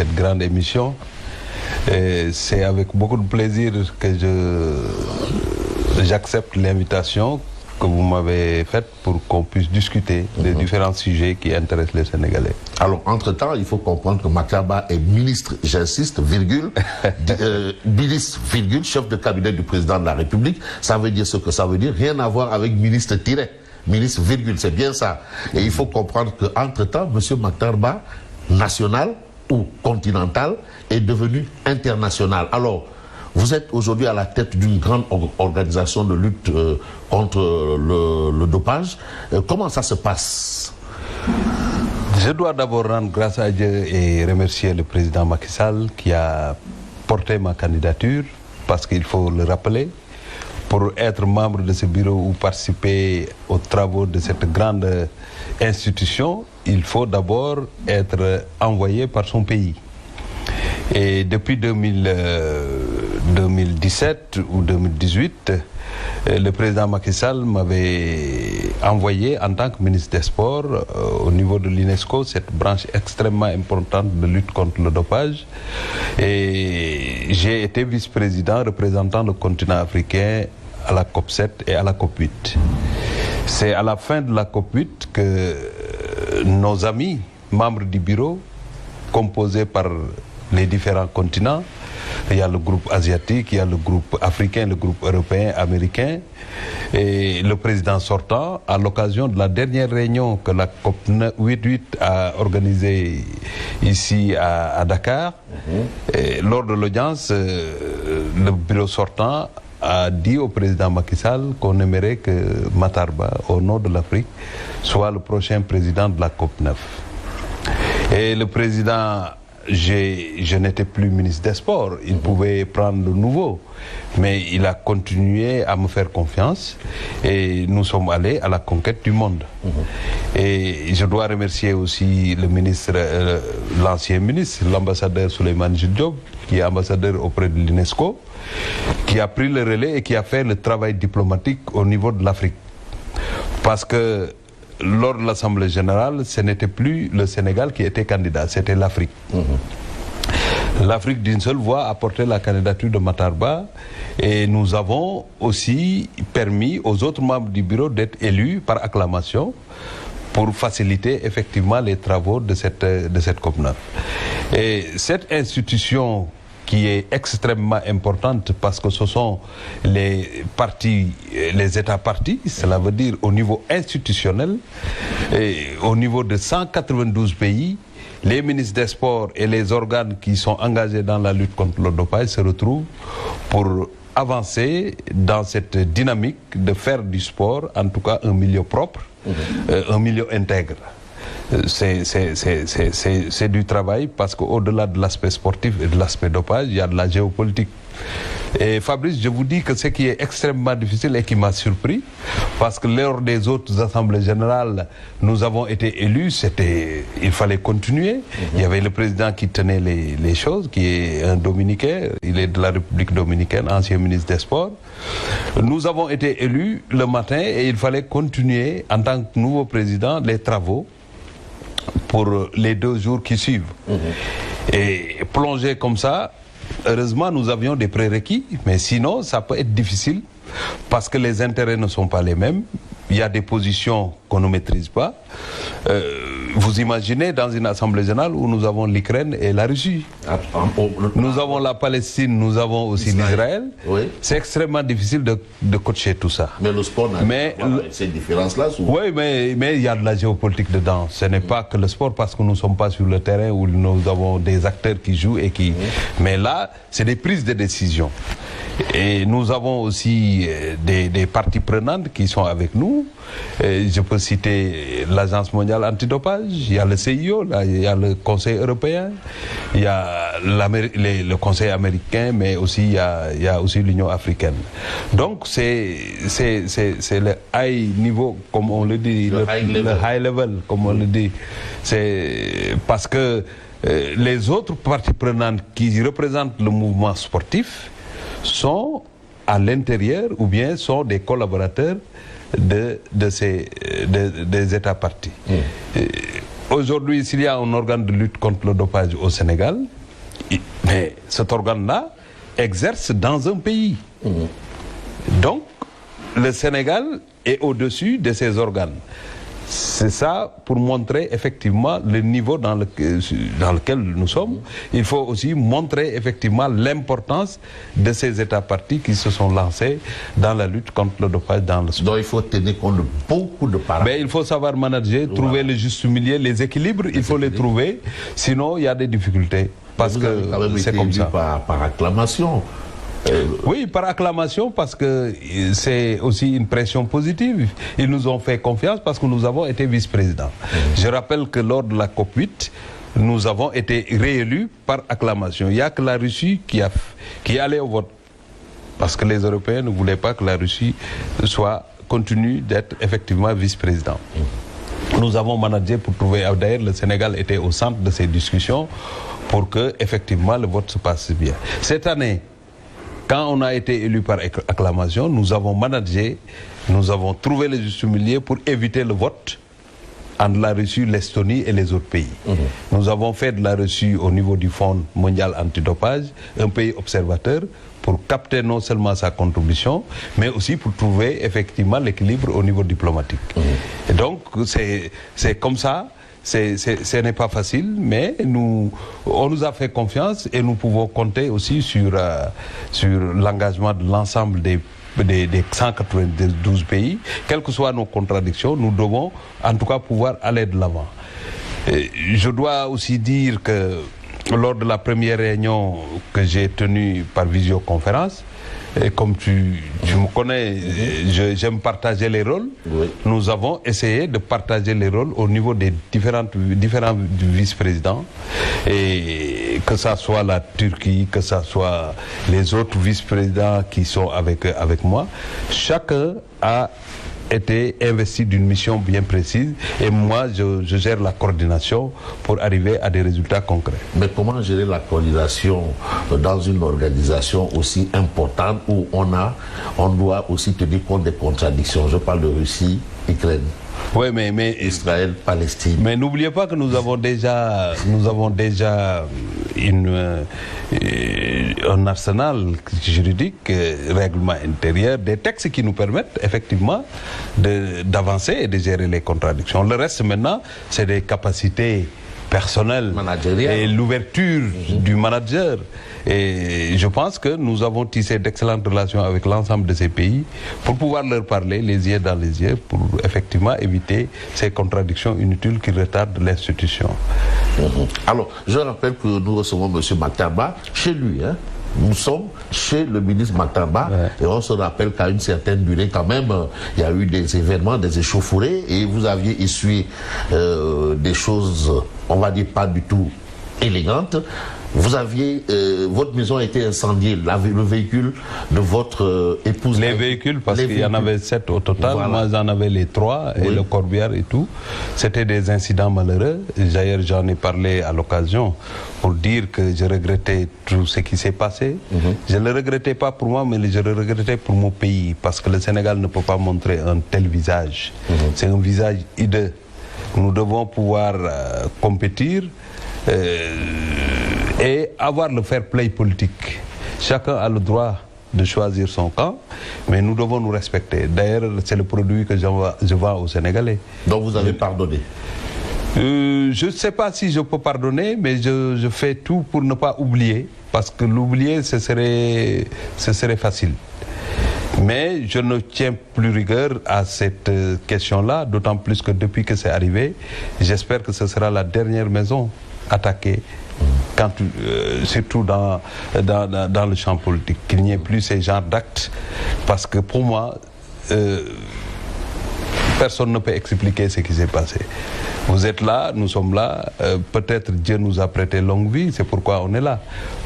cette grande émission. C'est avec beaucoup de plaisir que j'accepte l'invitation que vous m'avez faite pour qu'on puisse discuter des différents sujets qui intéressent les Sénégalais. Alors, entre-temps, il faut comprendre que Matar Ba est ministre, j'insiste, virgule, ministre, virgule, chef de cabinet du président de la République. Ça veut dire ce que ça veut dire, rien à voir avec ministre tiret. Ministre, virgule, c'est bien ça. Et il faut comprendre qu'entre-temps, M. Matar Ba, national ou continental, est devenu international. Alors, vous êtes aujourd'hui à la tête d'une grande organisation de lutte contre le dopage. Comment ça se passe? Je dois d'abord rendre grâce à Dieu et remercier le président Macky Sall qui a porté ma candidature, parce qu'il faut le rappeler, pour être membre de ce bureau ou participer aux travaux de cette grande institution, il faut d'abord être envoyé par son pays. Et depuis 2017 ou 2018, le président Macky Sall m'avait envoyé en tant que ministre des Sports au niveau de l'UNESCO, cette branche extrêmement importante de lutte contre le dopage. Et j'ai été vice-président représentant le continent africain à la COP7 et à la COP8. C'est à la fin de la COP8 que nos amis, membres du bureau, composés par les différents continents, il y a le groupe asiatique, il y a le groupe africain, le groupe européen, américain, et le président sortant, à l'occasion de la dernière réunion que la COP8 a organisée ici à Dakar, et lors de l'audience, le bureau sortant a dit au président Macky Sall qu'on aimerait que Matar Ba, au nom de l'Afrique, soit le prochain président de la COP9. Et le président, je n'étais plus ministre des Sports, il pouvait prendre le nouveau, mais il a continué à me faire confiance et nous sommes allés à la conquête du monde. Et je dois remercier aussi le ministre, l'ancien ministre, l'ambassadeur Souleymane Jules Diop, qui est ambassadeur auprès de l'UNESCO, qui a pris le relais et qui a fait le travail diplomatique au niveau de l'Afrique. Parce que lors de l'Assemblée générale, ce n'était plus le Sénégal qui était candidat, c'était l'Afrique. L'Afrique d'une seule voix a porté la candidature de Matar Ba et nous avons aussi permis aux autres membres du bureau d'être élus par acclamation pour faciliter effectivement les travaux de cette COP9. Et cette institution qui est extrêmement importante parce que ce sont les partis, les États partis, cela veut dire au niveau institutionnel, et au niveau de 192 pays, les ministres des Sports et les organes qui sont engagés dans la lutte contre le dopage se retrouvent pour avancer dans cette dynamique de faire du sport, en tout cas un milieu propre, un milieu intègre. C'est du travail parce qu'au-delà de l'aspect sportif et de l'aspect dopage, il y a de la géopolitique. Et Fabrice, je vous dis que ce qui est extrêmement difficile et qui m'a surpris, parce que lors des autres assemblées générales, nous avons été élus, il fallait continuer. Il y avait le président qui tenait les choses, qui est un Dominicain, il est de la République dominicaine, ancien ministre des Sports. Nous avons été élus le matin et il fallait continuer en tant que nouveau président les travaux pour les 2 jours qui suivent. Et plonger comme ça, heureusement nous avions des prérequis, mais sinon ça peut être difficile parce que les intérêts ne sont pas les mêmes, il y a des positions qu'on ne maîtrise pas. Vous imaginez dans une assemblée générale où nous avons l'Ukraine et la Russie. Nous avons la Palestine, nous avons aussi l'Israël. Oui. C'est extrêmement difficile de coacher tout ça. Mais le sport n'a pas ces différences-là. Oui, mais il y a de la géopolitique dedans. Ce n'est pas que le sport parce que nous ne sommes pas sur le terrain où nous avons des acteurs qui jouent et qui... Mais là, c'est des prises de décision. Et nous avons aussi des parties prenantes qui sont avec nous. Je peux citer l'Agence mondiale antidopage, il y a le CIO, là, il y a le Conseil européen, il y a le Conseil américain, mais aussi il y a aussi l'Union africaine. Donc c'est le high niveau, comme on le dit, le high level, comme on le dit. C'est parce que les autres parties prenantes qui représentent le mouvement sportif sont à l'intérieur ou bien sont des collaborateurs des États partis. Aujourd'hui, s'il y a un organe de lutte contre le dopage au Sénégal, mais cet organe-là exerce dans un pays. Donc, le Sénégal est au-dessus de ces organes. C'est ça pour montrer effectivement le niveau dans lequel nous sommes. Il faut aussi montrer effectivement l'importance de ces États partis qui se sont lancés dans la lutte contre le dopage dans le sport. Donc il faut tenir compte de beaucoup de paramètres. Mais il faut savoir manager, trouver le juste milieu, les équilibres, il faut les trouver. Sinon, il y a des difficultés. Parce que c'est comme ça. Par acclamation. Oui, par acclamation, parce que c'est aussi une pression positive. Ils nous ont fait confiance parce que nous avons été vice-présidents. Je rappelle que lors de la COP8, nous avons été réélus par acclamation. Il n'y a que la Russie qui est allée au vote. Parce que les Européens ne voulaient pas que la Russie continue d'être effectivement vice-président. Nous avons managé pour trouver... D'ailleurs, le Sénégal était au centre de ces discussions pour que, effectivement, le vote se passe bien. Cette année, quand on a été élu par acclamation, nous avons managé, nous avons trouvé le juste milieu pour éviter le vote entre la Russie, l'Estonie et les autres pays. Nous avons fait de la Russie au niveau du Fonds mondial antidopage, un pays observateur, pour capter non seulement sa contribution, mais aussi pour trouver effectivement l'équilibre au niveau diplomatique. Et donc, c'est comme ça. Ce n'est pas facile, mais on nous a fait confiance et nous pouvons compter aussi sur l'engagement de l'ensemble des 192 pays. Quelles que soient nos contradictions, nous devons en tout cas pouvoir aller de l'avant. Je dois aussi dire que lors de la première réunion que j'ai tenue par visioconférence, et comme tu me connais, j'aime partager les rôles. Oui. Nous avons essayé de partager les rôles au niveau des différents vice-présidents. Et que ça soit la Turquie, que ça soit les autres vice-présidents qui sont avec moi, chacun a été investi d'une mission bien précise et moi je gère la coordination pour arriver à des résultats concrets. Mais comment gérer la coordination dans une organisation aussi importante où on doit aussi tenir compte des contradictions? Je parle de Russie, Ukraine. Oui, mais Israël, Palestine. Mais n'oubliez pas que nous avons déjà un arsenal juridique, règlement intérieur, des textes qui nous permettent effectivement d'avancer et de gérer les contradictions. Le reste maintenant, c'est des capacités personnelles et l'ouverture du manager. Et je pense que nous avons tissé d'excellentes relations avec l'ensemble de ces pays pour pouvoir leur parler les yeux dans les yeux pour effectivement éviter ces contradictions inutiles qui retardent l'institution. Alors, je rappelle que nous recevons M. Maktaba chez lui. Nous sommes chez le ministre Maktaba et on se rappelle qu'à une certaine durée quand même, il y a eu des événements, des échauffourées et vous aviez essuyé des choses, on va dire pas du tout élégantes. Vous aviez, votre maison a été incendiée, le véhicule de votre épouse. Les véhicules, parce qu'il y en avait 7 au total, voilà. Moi j'en avais les 3, et le corbillard et tout. C'était des incidents malheureux. D'ailleurs j'en ai parlé à l'occasion pour dire que je regrettais tout ce qui s'est passé. Je ne le regrettais pas pour moi, mais je le regrettais pour mon pays, parce que le Sénégal ne peut pas montrer un tel visage. C'est un visage hideux. Nous devons pouvoir compétir et avoir le fair play politique. Chacun a le droit de choisir son camp, mais nous devons nous respecter. D'ailleurs, c'est le produit que je vends aux Sénégalais. Donc vous avez pardonné? Je ne sais pas si je peux pardonner, mais je fais tout pour ne pas oublier, parce que l'oublier, ce serait facile. Mais je ne tiens plus rigueur à cette question-là, d'autant plus que depuis que c'est arrivé, j'espère que ce sera la dernière maison attaquée, surtout dans le champ politique, qu'il n'y ait plus ces genres d'actes, parce que pour moi, personne ne peut expliquer ce qui s'est passé. Vous êtes là, nous sommes là, peut-être Dieu nous a prêté longue vie, c'est pourquoi on est là.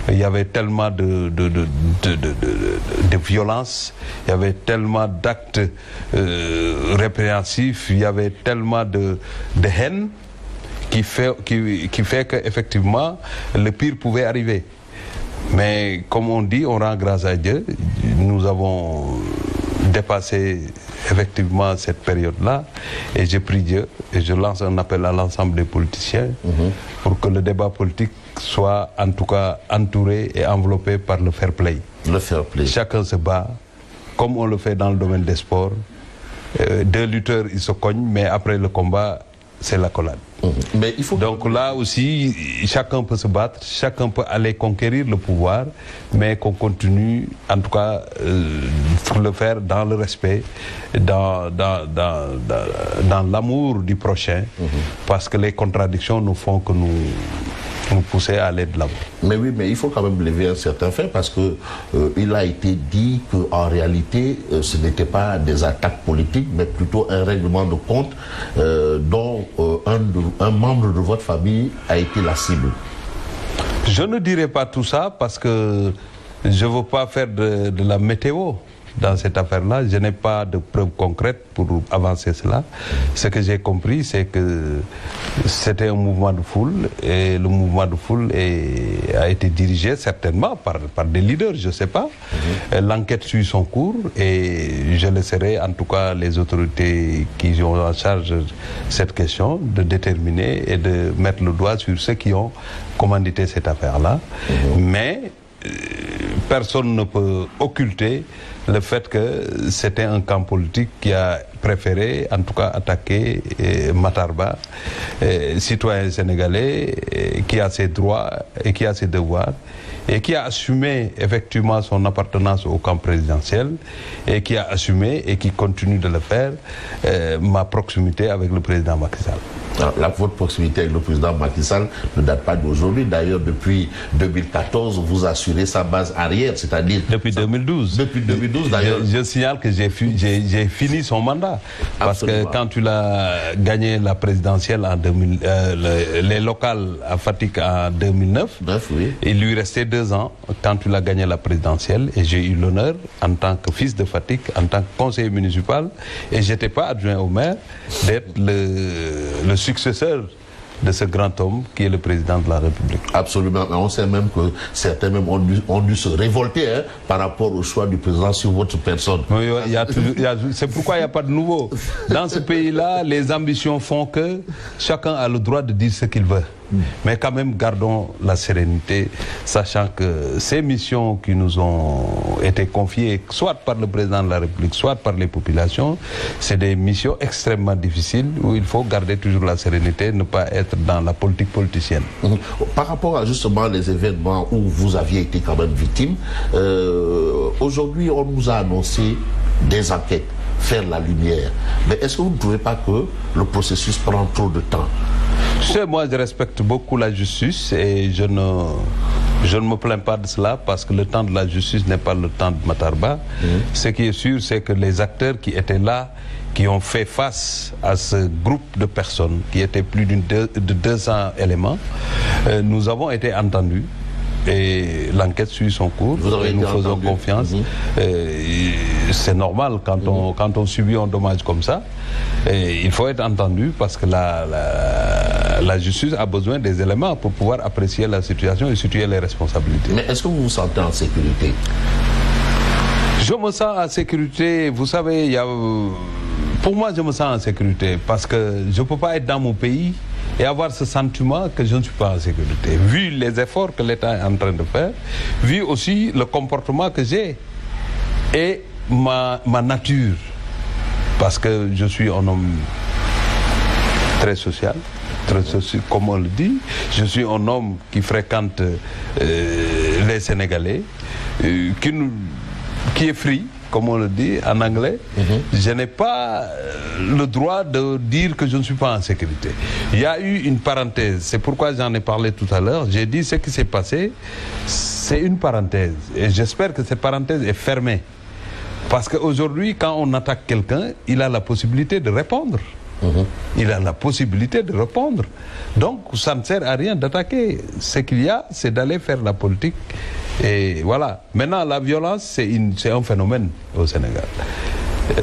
Il y avait tellement de violence, il y avait tellement d'actes répréhensifs, il y avait tellement de haine qui fait qu'effectivement le pire pouvait arriver. Mais comme on dit, on rend grâce à Dieu. Nous avons dépasser effectivement cette période-là. Et je prie Dieu et je lance un appel à l'ensemble des politiciens pour que le débat politique soit en tout cas entouré et enveloppé par le fair play. Le fair play. Chacun se bat comme on le fait dans le domaine des sports. Deux lutteurs, ils se cognent, mais après le combat, c'est l'accolade. Mais il faut... Donc là aussi, chacun peut se battre, chacun peut aller conquérir le pouvoir, mais qu'on continue, en tout cas, pour le faire dans le respect, dans l'amour du prochain, parce que les contradictions ne font que nous pousser à aller de l'avant. Mais oui, mais il faut quand même lever un certain fait parce que il a été dit qu'en réalité, ce n'était pas des attaques politiques, mais plutôt un règlement de compte dont un membre de votre famille a été la cible. Je ne dirais pas tout ça parce que je ne veux pas faire de la météo dans cette affaire-là. Je n'ai pas de preuves concrètes pour avancer cela. Ce que j'ai compris, c'est que c'était un mouvement de foule et le mouvement de foule a été dirigé certainement par des leaders, je ne sais pas. L'enquête suit son cours et je laisserai en tout cas les autorités qui ont en charge cette question de déterminer et de mettre le doigt sur ceux qui ont commandité cette affaire-là. Mais personne ne peut occulter le fait que c'était un camp politique qui a préféré, en tout cas, attaquer Matarba, citoyen sénégalais, qui a ses droits et qui a ses devoirs, et qui a assumé effectivement son appartenance au camp présidentiel, et qui a assumé et qui continue de le faire, ma proximité avec le président Macky Sall. Votre proximité avec le président Macky Sall ne date pas d'aujourd'hui. D'ailleurs, depuis 2014, vous assurez sa base arrière, c'est-à-dire... Depuis 2012. Depuis 2012, d'ailleurs. Je signale que j'ai fini son mandat. Parce que quand tu l'as gagné la présidentielle en 2000, les locales à Fatick en 2009, oui. Il lui restait 2 ans quand tu l'as gagné la présidentielle. Et j'ai eu l'honneur, en tant que fils de Fatick, en tant que conseiller municipal, et je n'étais pas adjoint au maire, d'être le successeur de ce grand homme qui est le président de la République. Absolument, mais on sait même que certains même ont dû se révolter par rapport au choix du président sur votre personne. Oui, c'est pourquoi il n'y a pas de nouveau. Dans ce pays-là, les ambitions font que chacun a le droit de dire ce qu'il veut. Mais quand même, gardons la sérénité, sachant que ces missions qui nous ont été confiées, soit par le président de la République, soit par les populations, c'est des missions extrêmement difficiles où il faut garder toujours la sérénité, ne pas être dans la politique politicienne. Par rapport à justement les événements où vous aviez été quand même victime, aujourd'hui on nous a annoncé des enquêtes, faire la lumière. Mais est-ce que vous ne trouvez pas que le processus prend trop de temps? Tu sais, moi je respecte beaucoup la justice et je ne me plains pas de cela parce que le temps de la justice n'est pas le temps de Matarba. Ce qui est sûr, c'est que les acteurs qui étaient là, qui ont fait face à ce groupe de personnes, qui étaient plus de 200 éléments, nous avons été entendus. Et l'enquête suit son cours, et nous faisons confiance. C'est normal quand on subit un dommage comme ça. Et il faut être entendu parce que la justice a besoin des éléments pour pouvoir apprécier la situation et situer les responsabilités. Mais est-ce que vous vous sentez en sécurité? Je me sens en sécurité. Vous savez, pour moi, je me sens en sécurité parce que je ne peux pas être dans mon pays et avoir ce sentiment que je ne suis pas en sécurité. Vu les efforts que l'État est en train de faire, vu aussi le comportement que j'ai et ma nature. Parce que je suis un homme très social, comme on le dit. Je suis un homme qui fréquente les Sénégalais, qui est free, comme on le dit en anglais. Je n'ai pas le droit de dire que je ne suis pas en sécurité. Il y a eu une parenthèse, c'est pourquoi j'en ai parlé tout à l'heure. J'ai dit ce qui s'est passé, c'est une parenthèse. Et j'espère que cette parenthèse est fermée. Parce qu'aujourd'hui, quand on attaque quelqu'un, il a la possibilité de répondre. Il a la possibilité de répondre. Donc, ça ne sert à rien d'attaquer. Ce qu'il y a, c'est d'aller faire la politique. Et voilà. Maintenant, la violence, c'est un phénomène au Sénégal.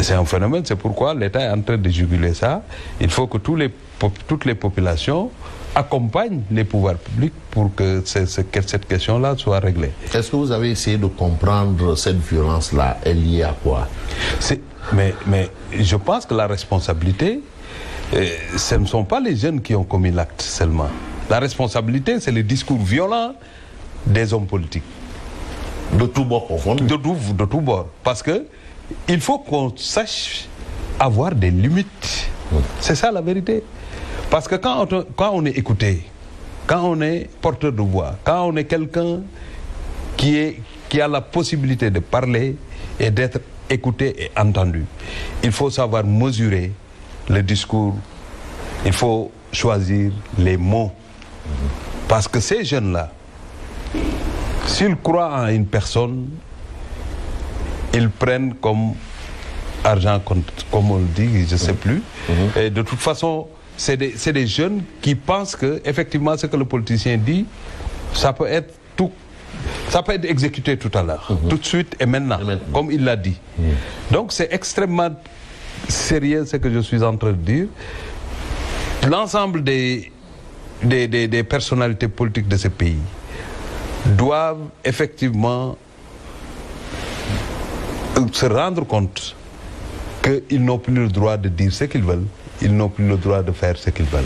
C'est un phénomène, c'est pourquoi l'État est en train de juguler ça. Il faut que toutes les populations accompagne les pouvoirs publics pour que cette question-là soit réglée. Est-ce que vous avez essayé de comprendre cette violence-là? Elle est liée à quoi? Mais je pense que la responsabilité, ce ne sont pas les jeunes qui ont commis l'acte seulement. La responsabilité, c'est le discours violent des hommes politiques. De tous bords confondus. De tous bords. Parce que il faut qu'on sache avoir des limites. C'est ça la vérité. Parce que quand on est écouté, quand on est porteur de voix, quand on est quelqu'un qui a la possibilité de parler et d'être écouté et entendu, il faut savoir mesurer le discours, il faut choisir les mots. Parce que ces jeunes-là, s'ils croient en une personne, ils prennent comme argent, comme on le dit, je ne sais plus. Et de toute façon, c'est des jeunes qui pensent que, effectivement, ce que le politicien dit, ça peut être exécuté tout à l'heure, tout de suite et maintenant, comme il l'a dit. Donc c'est extrêmement sérieux ce que je suis en train de dire. L'ensemble des personnalités politiques de ce pays doivent effectivement se rendre compte qu'ils n'ont plus le droit de dire ce qu'ils veulent, ils n'ont plus le droit de faire ce qu'ils veulent.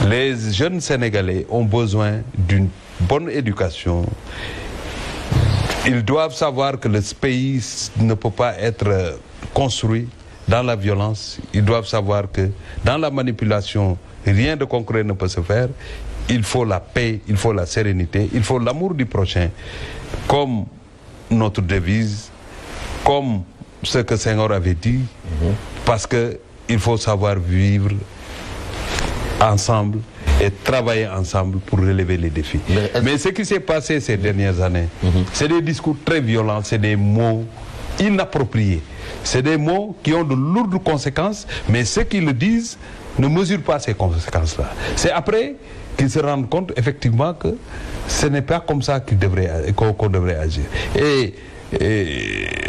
Les jeunes Sénégalais ont besoin d'une bonne éducation. Ils doivent savoir que le pays ne peut pas être construit dans la violence. Ils doivent savoir que dans la manipulation, rien de concret ne peut se faire. Il faut la paix, il faut la sérénité, il faut l'amour du prochain, comme notre devise, comme ce que Senghor avait dit, parce qu'il faut savoir vivre ensemble et travailler ensemble pour relever les défis. Mais ce qui s'est passé ces dernières années, c'est des discours très violents, c'est des mots inappropriés, c'est des mots qui ont de lourdes conséquences, mais ceux qui le disent ne mesurent pas ces conséquences-là. C'est après qu'ils se rendent compte effectivement que ce n'est pas comme ça qu'on devrait agir. Et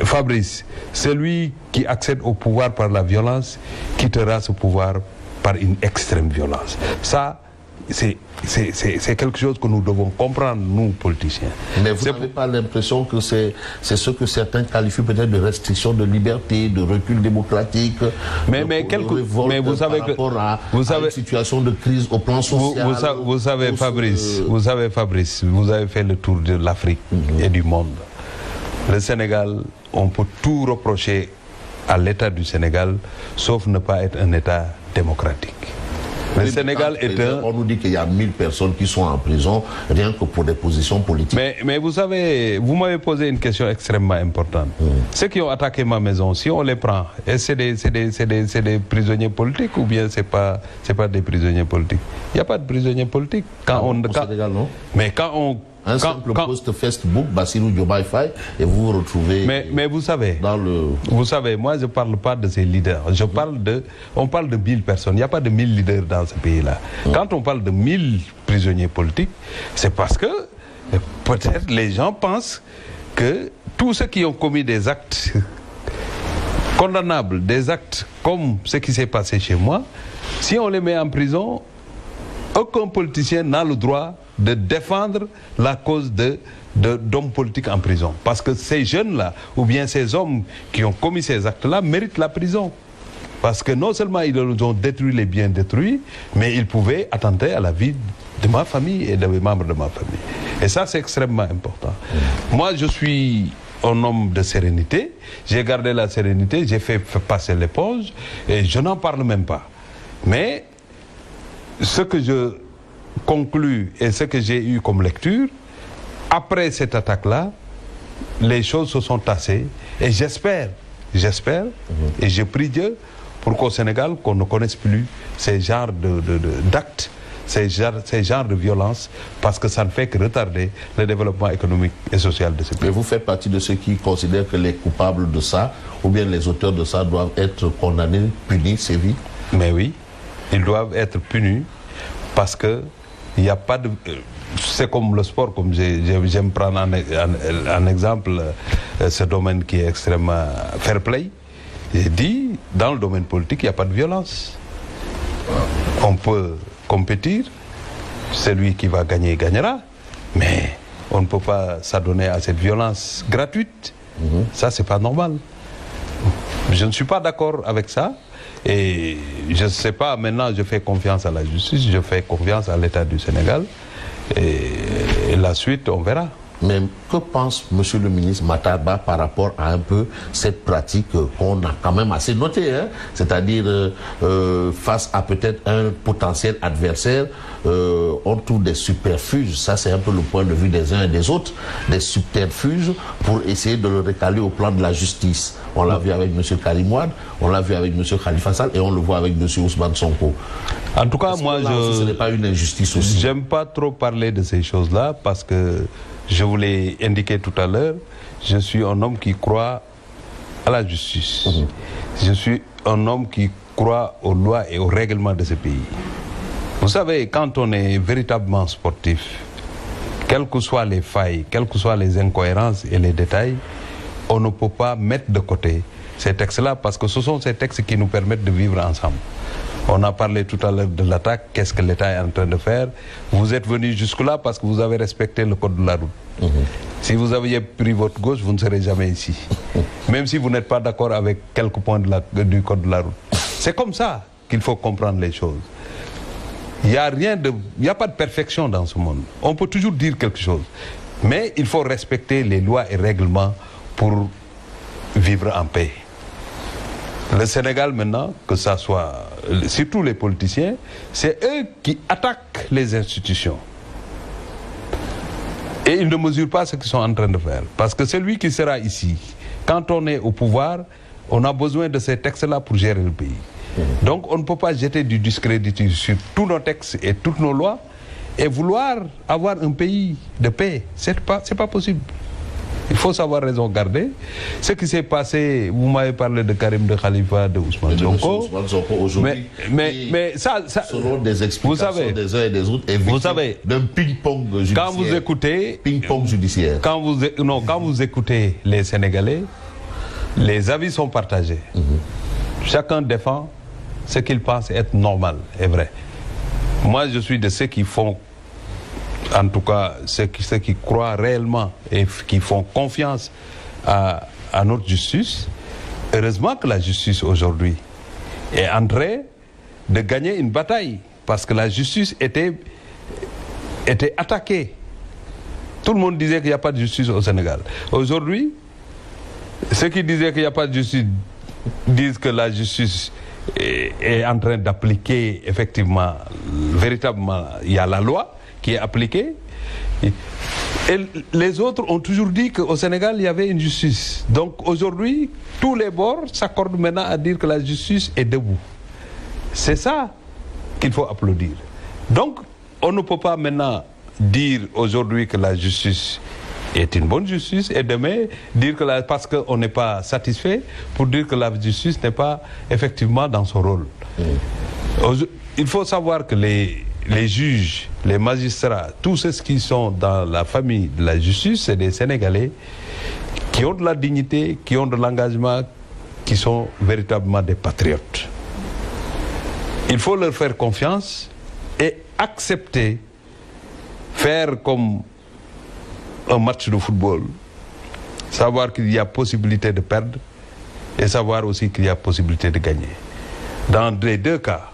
Fabrice, celui qui accède au pouvoir par la violence quittera ce pouvoir par une extrême violence. Ça, c'est quelque chose que nous devons comprendre, nous, politiciens. Mais vous n'avez pas l'impression que c'est ce que certains qualifient peut-être de restriction de liberté, de recul démocratique, mais vous savez par rapport à une situation de crise au plan social. Vous savez, Fabrice, vous avez fait le tour de l'Afrique et du monde. Le Sénégal, on peut tout reprocher à l'État du Sénégal, sauf ne pas être un État démocratique. Le Sénégal est un... On nous dit qu'il y a 1000 personnes qui sont en prison, rien que pour des positions politiques. Mais vous savez, vous m'avez posé une question extrêmement importante. Ceux qui ont attaqué ma maison, si on les prend, c'est des prisonniers politiques ou bien c'est pas des prisonniers politiques? Il n'y a pas de prisonniers politiques. Sénégal, non? Mais quand on... Un simple post Facebook, Bassirou Diomaye Faye, et vous vous retrouvez... Mais vous savez, vous savez, moi je ne parle pas de ces leaders. On parle de 1000 personnes. Il n'y a pas de 1000 leaders dans ce pays-là. Quand on parle de 1000 prisonniers politiques, c'est parce que peut-être les gens pensent que tous ceux qui ont commis des actes condamnables, des actes comme ce qui s'est passé chez moi, si on les met en prison, aucun politicien n'a le droit de défendre la cause d'hommes politiques en prison. Parce que ces jeunes-là, ou bien ces hommes qui ont commis ces actes-là, méritent la prison. Parce que non seulement ils ont détruit les biens détruits, mais ils pouvaient attenter à la vie de ma famille et des membres de ma famille. Et ça, c'est extrêmement important. Moi, je suis un homme de sérénité. J'ai gardé la sérénité, j'ai fait passer l'éponge, et je n'en parle même pas. Mais ce que je conclus et ce que j'ai eu comme lecture, après cette attaque-là, les choses se sont tassées et j'espère, et je prie Dieu pour qu'au Sénégal, qu'on ne connaisse plus ces genres d'actes, ces genres de violences, parce que ça ne fait que retarder le développement économique et social de ce pays. Mais vous faites partie de ceux qui considèrent que les coupables de ça, ou bien les auteurs de ça, doivent être condamnés, punis, sévis? Mais oui, ils doivent être punis parce que il n'y a pas de... C'est comme le sport, comme j'aime prendre en exemple ce domaine qui est extrêmement fair play. J'ai dit, dans le domaine politique, il n'y a pas de violence. On peut compétir. Celui qui va gagner, gagnera. Mais on ne peut pas s'adonner à cette violence gratuite. Ça, c'est pas normal. Je ne suis pas d'accord avec ça. Et je ne sais pas, maintenant, je fais confiance à la justice, je fais confiance à l'État du Sénégal. Et la suite, on verra. Mais que pense Monsieur le ministre Matar Ba par rapport à un peu cette pratique qu'on a quand même assez notée, hein? C'est-à-dire face à peut-être un potentiel adversaire, on trouve des subterfuges. Ça, c'est un peu le point de vue des uns et des autres, des subterfuges pour essayer de le recaler au plan de la justice. On l'a vu avec Monsieur Karim Wade, on l'a vu avec Monsieur Khalifa Sall et on le voit avec Monsieur Ousmane Sonko. En tout cas, moi, ce n'est pas une injustice aussi. J'aime pas trop parler de ces choses-là parce que je vous l'ai indiqué tout à l'heure, je suis un homme qui croit à la justice. Je suis un homme qui croit aux lois et aux règlements de ce pays. Vous savez, quand on est véritablement sportif, quelles que soient les failles, quelles que soient les incohérences et les détails, on ne peut pas mettre de côté ces textes-là parce que ce sont ces textes qui nous permettent de vivre ensemble. On a parlé tout à l'heure de l'attaque, qu'est-ce que l'État est en train de faire. Vous êtes venu jusque-là parce que vous avez respecté le code de la route. Si vous aviez pris votre gauche, vous ne serez jamais ici. Même si vous n'êtes pas d'accord avec quelques points du code de la route. C'est comme ça qu'il faut comprendre les choses. Il n'y a pas de perfection dans ce monde. On peut toujours dire quelque chose. Mais il faut respecter les lois et règlements pour vivre en paix. Le Sénégal maintenant, que ça soit, surtout les politiciens, c'est eux qui attaquent les institutions. Et ils ne mesurent pas ce qu'ils sont en train de faire. Parce que celui qui sera ici, quand on est au pouvoir, on a besoin de ces textes-là pour gérer le pays. Donc on ne peut pas jeter du discrédit sur tous nos textes et toutes nos lois et vouloir avoir un pays de paix. C'est pas possible. Il faut savoir raison garder. Ce qui s'est passé, vous m'avez parlé de Karim, de Khalifa, de Ousmane Sonko. Mais ça, selon des explications des uns et des autres, vous savez, d'un ping-pong judiciaire. Quand vous écoutez, ping-pong judiciaire. Quand vous écoutez les Sénégalais, les avis sont partagés. Chacun défend ce qu'il pense être normal et vrai. Moi, je suis de ceux qui font, en tout cas ceux qui croient réellement et qui font confiance à notre justice. Heureusement que la justice aujourd'hui est en train de gagner une bataille parce que la justice était attaquée. Tout le monde disait qu'il n'y a pas de justice au Sénégal. Aujourd'hui, ceux qui disaient qu'il n'y a pas de justice disent que la justice est en train d'appliquer effectivement, véritablement, il y a la loi qui est appliquée. Et les autres ont toujours dit qu'au Sénégal, il y avait une justice. Donc aujourd'hui, tous les bords s'accordent maintenant à dire que la justice est debout. C'est ça qu'il faut applaudir. Donc, on ne peut pas maintenant dire aujourd'hui que la justice est une bonne justice et demain dire que parce qu'on n'est pas satisfait pour dire que la justice n'est pas effectivement dans son rôle. Il faut savoir que les juges, les magistrats, tous ceux qui sont dans la famille de la justice, c'est des Sénégalais qui ont de la dignité, qui ont de l'engagement, qui sont véritablement des patriotes. Il faut leur faire confiance et accepter, faire comme un match de football, savoir qu'il y a possibilité de perdre et savoir aussi qu'il y a possibilité de gagner. Dans les deux cas,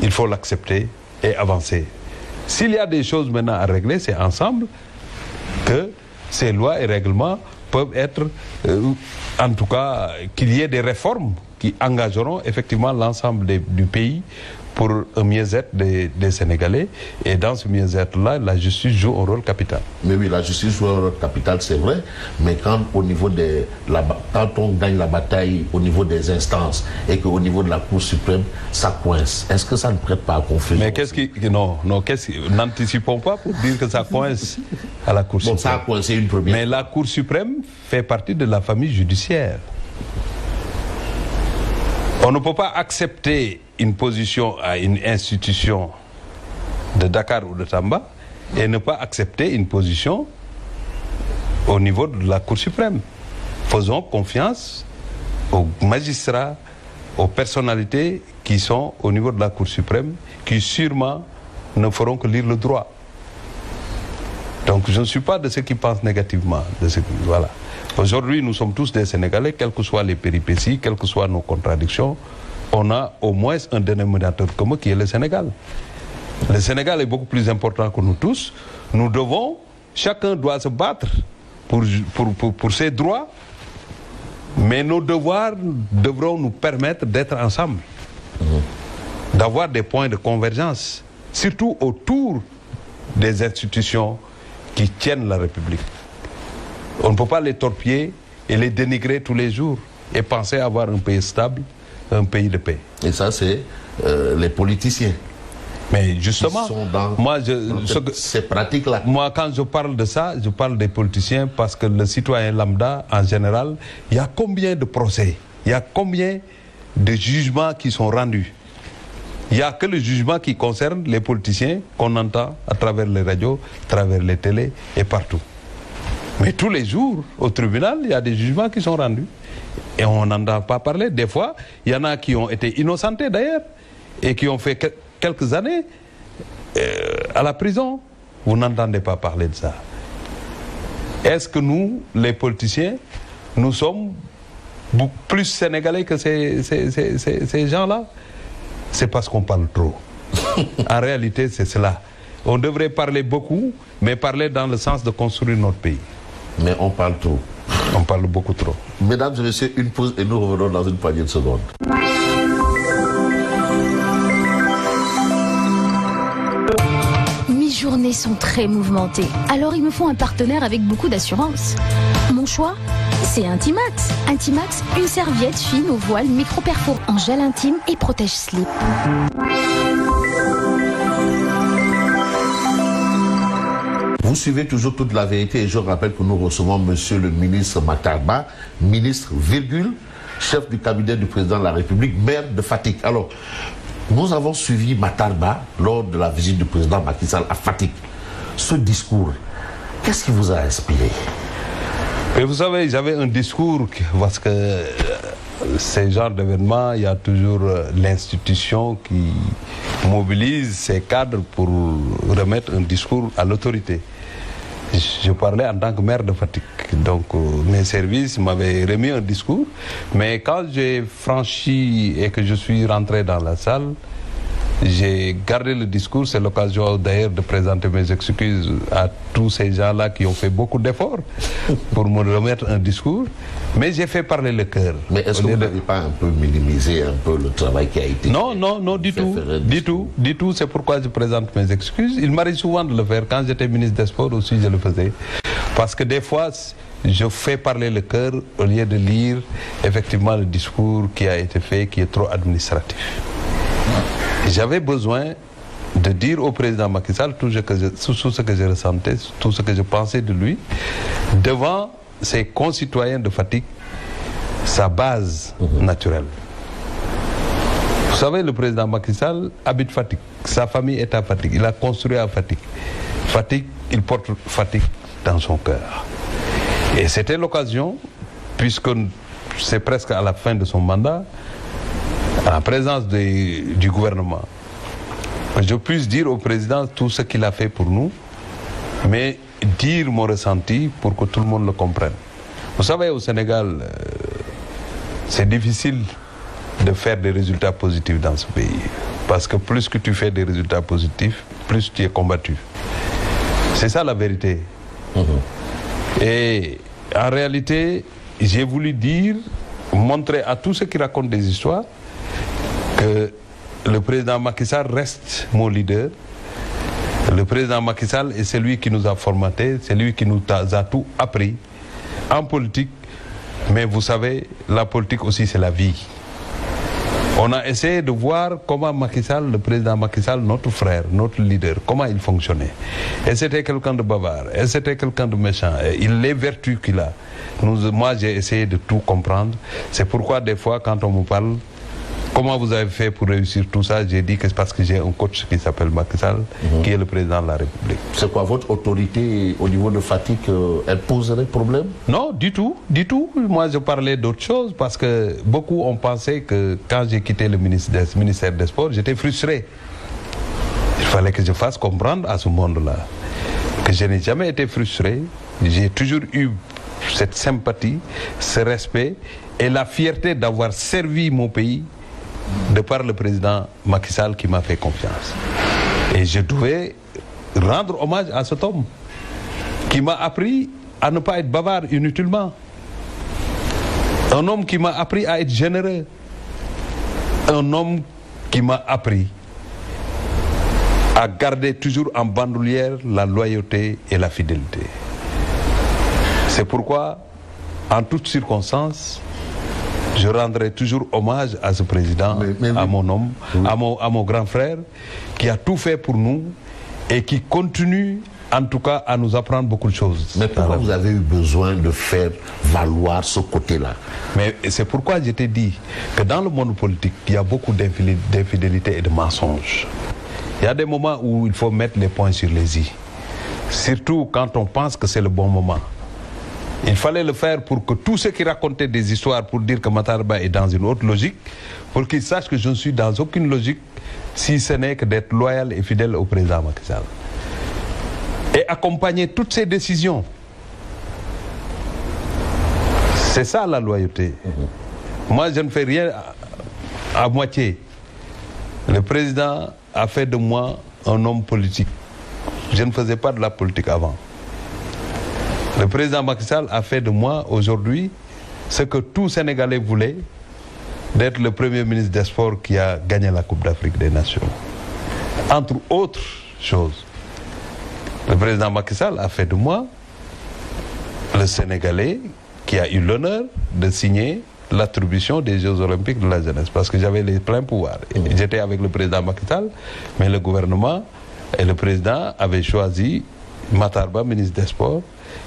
il faut l'accepter et avancer. S'il y a des choses maintenant à régler, c'est ensemble que ces lois et règlements peuvent être, en tout cas, qu'il y ait des réformes qui engageront effectivement l'ensemble du pays pour un mieux-être des Sénégalais. Et dans ce mieux-être-là, la justice joue un rôle capital. Mais oui, la justice joue un rôle capital, c'est vrai. Mais quand on gagne la bataille au niveau des instances et qu'au niveau de la Cour suprême, ça coince, est-ce que ça ne prête pas à confusion? Mais n'anticipons pas pour dire que ça coince à la Cour suprême. Ça a coincé une première. Mais la Cour suprême fait partie de la famille judiciaire. On ne peut pas accepter une position à une institution de Dakar ou de Tamba et ne pas accepter une position au niveau de la Cour suprême. Faisons confiance aux magistrats, aux personnalités qui sont au niveau de la Cour suprême, qui sûrement ne feront que lire le droit. Donc je ne suis pas de ceux qui pensent négativement. Voilà. Aujourd'hui, nous sommes tous des Sénégalais, quelles que soient les péripéties, quelles que soient nos contradictions, on a au moins un dénominateur commun qui est le Sénégal. Le Sénégal est beaucoup plus important que nous tous. Nous devons, chacun doit se battre pour ses droits, mais nos devoirs devront nous permettre d'être ensemble, d'avoir des points de convergence, surtout autour des institutions qui tiennent la République. On ne peut pas les torpiller et les dénigrer tous les jours et penser avoir un pays stable, un pays de paix. Et ça, c'est les politiciens. Mais justement, ces pratiques-là. Moi, quand je parle de ça, je parle des politiciens parce que le citoyen lambda, en général, il y a combien de procès, il y a combien de jugements qui sont rendus. Il n'y a que le jugement qui concerne les politiciens qu'on entend à travers les radios, à travers les télés et partout. Mais tous les jours, au tribunal, il y a des jugements qui sont rendus. Et on n'entend pas parler. Des fois, il y en a qui ont été innocentés d'ailleurs et qui ont fait quelques années à la prison. Vous n'entendez pas parler de ça. Est-ce que nous, les politiciens, nous sommes beaucoup plus sénégalais que ces gens-là? C'est parce qu'on parle trop. En réalité, c'est cela. On devrait parler beaucoup, mais parler dans le sens de construire notre pays. Mais on parle trop. On parle beaucoup trop. Mesdames et messieurs, une pause et nous revenons dans une poignée de secondes. Mes journées sont très mouvementées, alors il me faut un partenaire avec beaucoup d'assurance. Mon choix, c'est Intimax. Intimax, une serviette fine au voile micro-perforant en gel intime et protège-slip. Vous suivez toujours toute la vérité et je rappelle que nous recevons monsieur le ministre Matar Ba, ministre, chef du cabinet du président de la République, maire de Fatick. Alors, nous avons suivi Matar Ba lors de la visite du président Macky Sall à Fatick. Ce discours, qu'est-ce qui vous a inspiré? Et vous savez, j'avais un discours parce que ces genres d'événements, il y a toujours l'institution qui mobilise ses cadres pour remettre un discours à l'autorité. Je parlais en tant que maire de Fatick. Donc mes services m'avaient remis un discours. Mais quand j'ai franchi et que je suis rentré dans la salle, j'ai gardé le discours. C'est l'occasion d'ailleurs de présenter mes excuses à tous ces gens-là qui ont fait beaucoup d'efforts pour me remettre un discours. Mais j'ai fait parler le cœur. Mais est-ce que vous n'avez pas un peu minimisé un peu le travail qui a été fait? Non, du tout. C'est pourquoi je présente mes excuses. Il m'arrive souvent de le faire. Quand j'étais ministre des Sports aussi, je le faisais. Parce que des fois, je fais parler le cœur au lieu de lire effectivement le discours qui a été fait, qui est trop administratif. J'avais besoin de dire au président Macky Sall tout ce que je ressentais, tout ce que je pensais de lui, devant ses concitoyens de Fatick, sa base naturelle. Vous savez, le président Macky Sall habite Fatick, sa famille est à Fatick, il a construit à Fatick. Fatick, il porte Fatick dans son cœur. Et c'était l'occasion, puisque c'est presque à la fin de son mandat, à la présence du gouvernement, je puisse dire au président tout ce qu'il a fait pour nous, mais dire mon ressenti pour que tout le monde le comprenne. Vous savez, au Sénégal, c'est difficile de faire des résultats positifs dans ce pays. Parce que plus que tu fais des résultats positifs, plus tu es combattu. C'est ça la vérité. Et en réalité, j'ai voulu dire, montrer à tous ceux qui racontent des histoires, que le président Macky Sall reste mon leader. Le président Macky Sall est celui qui nous a formatés, c'est lui qui nous a tout appris en politique. Mais vous savez, la politique aussi, c'est la vie. On a essayé de voir comment Macky Sall, le président Macky Sall, notre frère, notre leader, comment il fonctionnait. Et c'était quelqu'un de bavard, et c'était quelqu'un de méchant. Et les vertus qu'il a. Moi, j'ai essayé de tout comprendre. C'est pourquoi des fois, quand on me parle, comment vous avez fait pour réussir tout ça? J'ai dit que c'est parce que j'ai un coach qui s'appelle Macky Sall, qui est le président de la République. C'est quoi, votre autorité au niveau de Fatick, elle poserait problème? Non, du tout. Moi, je parlais d'autre chose parce que beaucoup ont pensé que quand j'ai quitté le ministère des Sports, j'étais frustré. fallait que je fasse comprendre à ce monde-là que je n'ai jamais été frustré. J'ai toujours eu cette sympathie, ce respect et la fierté d'avoir servi mon pays de par le président Macky Sall qui m'a fait confiance. Et je devais rendre hommage à cet homme qui m'a appris à ne pas être bavard inutilement. Un homme qui m'a appris à être généreux. Un homme qui m'a appris à garder toujours en bandoulière la loyauté et la fidélité. C'est pourquoi, en toutes circonstances, je rendrai toujours hommage à ce président, à mon homme, à mon grand frère, qui a tout fait pour nous et qui continue, en tout cas, à nous apprendre beaucoup de choses. Mais pourquoi vous avez eu besoin de faire valoir ce côté-là? Mais c'est pourquoi je t'ai dit que dans le monde politique, il y a beaucoup d'infidélité et de mensonges. Il y a des moments où il faut mettre les points sur les i. Surtout quand on pense que c'est le bon moment. Il fallait le faire pour que tous ceux qui racontaient des histoires pour dire que Matar Ba est dans une autre logique, pour qu'ils sachent que je ne suis dans aucune logique, si ce n'est que d'être loyal et fidèle au président Macky Sall. Et accompagner toutes ces décisions. C'est ça la loyauté. Moi, je ne fais rien à moitié. Le président a fait de moi un homme politique. Je ne faisais pas de la politique avant. Le président Macky Sall a fait de moi aujourd'hui ce que tout Sénégalais voulait, d'être le premier ministre des Sports qui a gagné la Coupe d'Afrique des Nations. Entre autres choses, le président Macky Sall a fait de moi le Sénégalais qui a eu l'honneur de signer l'attribution des Jeux Olympiques de la jeunesse, parce que j'avais les pleins pouvoirs. J'étais avec le président Macky Sall, mais le gouvernement et le président avaient choisi Matar Ba, ministre des Sports,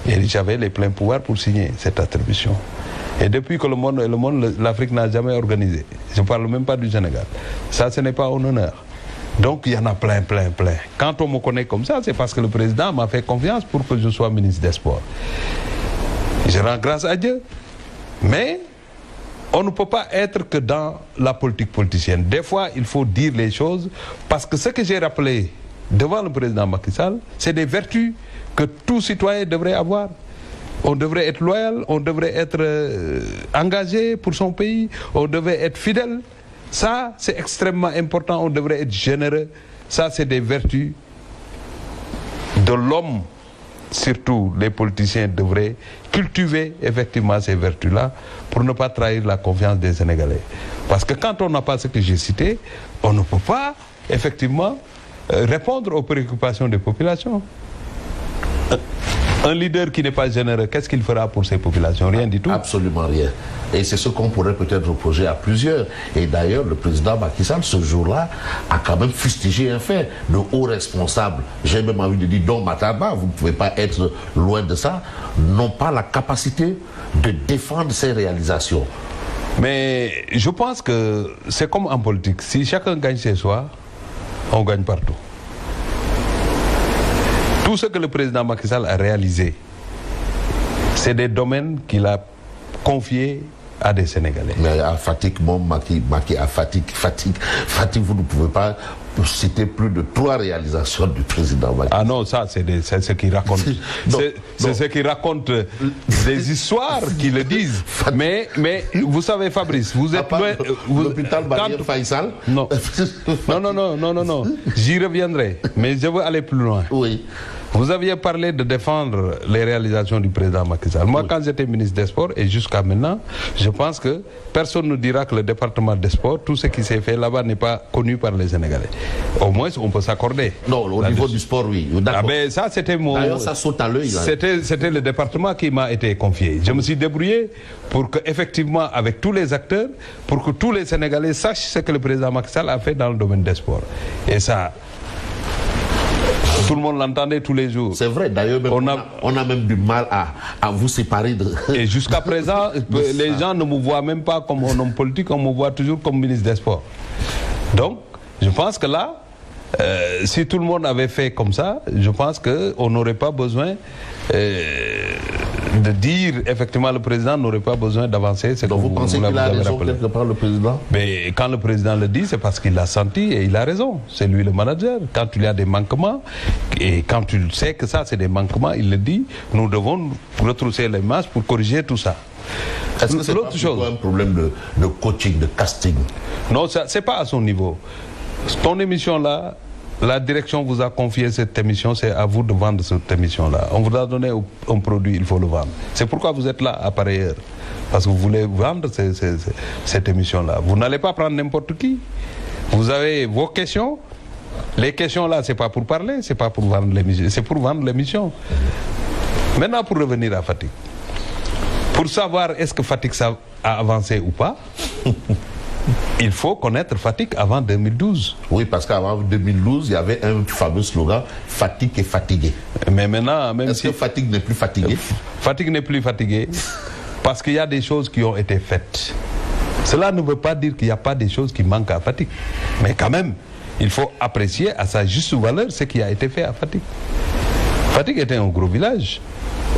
et j'avais les pleins pouvoirs pour signer cette attribution. Et depuis que l'Afrique n'a jamais organisé, je ne parle même pas du Sénégal, ça ce n'est pas un honneur. Donc il y en a plein. Quand on me connaît comme ça, c'est parce que le président m'a fait confiance pour que je sois ministre des Sports. Je rends grâce à Dieu. Mais on ne peut pas être que dans la politique politicienne. Des fois, il faut dire les choses, parce que ce que j'ai rappelé devant le président Macky Sall, c'est des vertus que tout citoyen devrait avoir. On devrait être loyal, on devrait être engagé pour son pays, on devrait être fidèle. Ça, c'est extrêmement important, on devrait être généreux. Ça, c'est des vertus de l'homme. Surtout, les politiciens devraient cultiver effectivement ces vertus-là pour ne pas trahir la confiance des Sénégalais. Parce que quand on n'a pas ce que j'ai cité, on ne peut pas effectivement répondre aux préoccupations des populations. Un leader qui n'est pas généreux, qu'est-ce qu'il fera pour ces populations? Rien du tout. Absolument rien. Et c'est ce qu'on pourrait peut-être reprocher à plusieurs. Et d'ailleurs, le président Macky Sall, ce jour-là, a quand même fustigé un fait. De hauts responsables, j'ai même envie de dire, dont Matar Ba, vous ne pouvez pas être loin de ça, n'ont pas la capacité de défendre ses réalisations. Mais je pense que c'est comme en politique. Si chacun gagne chez soi, on gagne partout. Tout ce que le président Macky Sall a réalisé, c'est des domaines qu'il a confiés à des Sénégalais. Mais à Fatick, Macky à Fatick, vous ne pouvez pas citer plus de 3 réalisations du président Macky. Ah non, ça c'est ce qu'il raconte. C'est ce qu'il raconte, des histoires qui le disent. Mais vous savez, Fabrice, vous êtes loin. L'hôpital Barrière Faisal. Non. Non. J'y reviendrai. Mais je veux aller plus loin. Oui. Vous aviez parlé de défendre les réalisations du président Macky Sall. Moi, quand j'étais ministre des Sports, et jusqu'à maintenant, je pense que personne ne dira que le département des Sports, tout ce qui s'est fait là-bas n'est pas connu par les Sénégalais. Au moins, on peut s'accorder. Non, au niveau du sport, oui. Ah ben, ça, c'était mon... D'ailleurs, ça saute à l'œil. C'était le département qui m'a été confié. Je me suis débrouillé pour que, effectivement, avec tous les acteurs, pour que tous les Sénégalais sachent ce que le président Macky Sall a fait dans le domaine des sports. Et ça... Tout le monde l'entendait tous les jours. C'est vrai, d'ailleurs, on a même du mal à vous séparer de... Et jusqu'à présent, les gens ne me voient même pas comme un homme politique, on me voit toujours comme ministre des Sports. Donc, je pense que là, si tout le monde avait fait comme ça, je pense qu'on n'aurait pas besoin de dire effectivement le président n'aurait pas besoin d'avancer. Donc vous pensez qu'il a raison quelque part, le président? Mais quand le président le dit, c'est parce qu'il l'a senti et il a raison. C'est lui le manager. Quand il y a des manquements, et quand tu sais que ça c'est des manquements, il le dit, nous devons retrousser les manches pour corriger tout ça. Est-ce que c'est pas plutôt un problème de coaching, de casting? Non, c'est pas à son niveau. Ton émission là, la direction vous a confié cette émission, c'est à vous de vendre cette émission-là. On vous a donné un produit, il faut le vendre. C'est pourquoi vous êtes là à pareille heure. Parce que vous voulez vendre cette émission-là. Vous n'allez pas prendre n'importe qui. Vous avez vos questions. Les questions-là, c'est pas pour parler, c'est pas pour vendre l'émission, c'est pour vendre l'émission. Maintenant, pour revenir à Fatick. Pour savoir est-ce que Fatick a avancé ou pas, il faut connaître Fatick avant 2012. Oui, parce qu'avant 2012, il y avait un fameux slogan « Fatick est fatigué ». Mais maintenant, même est-ce que Fatick n'est plus fatigué? Fatick n'est plus fatigué parce qu'il y a des choses qui ont été faites. Cela ne veut pas dire qu'il n'y a pas des choses qui manquent à Fatick. Mais quand même, il faut apprécier à sa juste valeur ce qui a été fait à Fatick. Fatick était un gros village.